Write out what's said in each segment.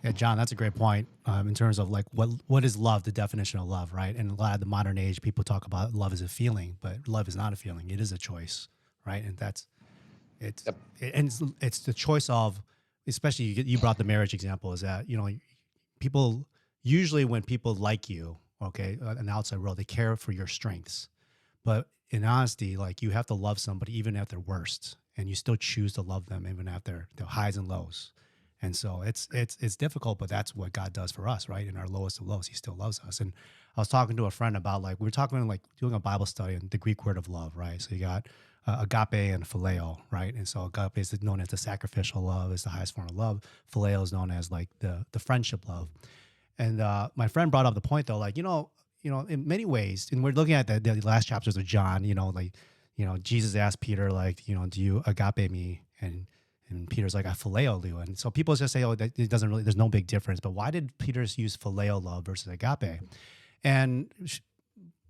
Yeah, John, that's a great point in terms of like what is love, the definition of love, right? And a lot of the modern age people talk about love as a feeling, but love is not a feeling; it is a choice, right? And that's it's Yep. it's the choice of, especially you brought the marriage example, is that people usually when people like you, okay, in the outside world, they care for your strengths, but in honesty, like you have to love somebody even at their worst, and you still choose to love them even at their highs and lows. And so it's difficult, but that's what God does for us, right? In our lowest of lows, He still loves us. And I was talking to a friend about like we were talking like doing a Bible study on the Greek word of love, right? So you got agape and phileo, right? And so agape is known as the sacrificial love, is the highest form of love. Phileo is known as like the friendship love. And my friend brought up the point though, like in many ways, and we're looking at the last chapters of John, like Jesus asked Peter, like, do you agape me? And Peter's like, I phileo you. And so people just say, oh, that it doesn't really, there's no big difference. But why did Peter use phileo love versus agape? And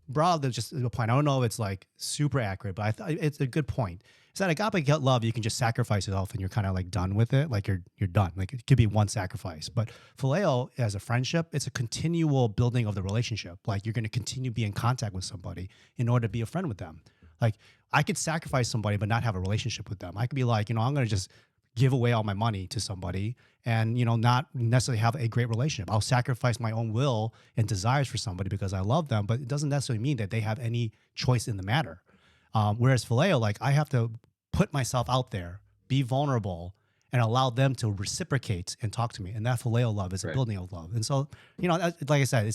broadly, just a point. I don't know if it's like super accurate, but I thought it's a good point. Is that agape love, you can just sacrifice yourself and you're kind of like done with it. Like you're done. Like it could be one sacrifice. But phileo as a friendship, it's a continual building of the relationship. Like you're going to continue to be in contact with somebody in order to be a friend with them. Like I could sacrifice somebody but not have a relationship with them. I could be like, I'm going to just give away all my money to somebody and not necessarily have a great relationship. I'll sacrifice my own will and desires for somebody because I love them, but it doesn't necessarily mean that they have any choice in the matter. Whereas phileo, like I have to put myself out there, be vulnerable, and allow them to reciprocate and talk to me. And that phileo love is a Right. building of love. And so, like I said,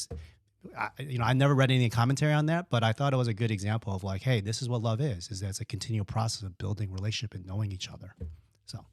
I never read any commentary on that, but I thought it was a good example of like, hey, this is what love is that it's a continual process of building relationship and knowing each other. So.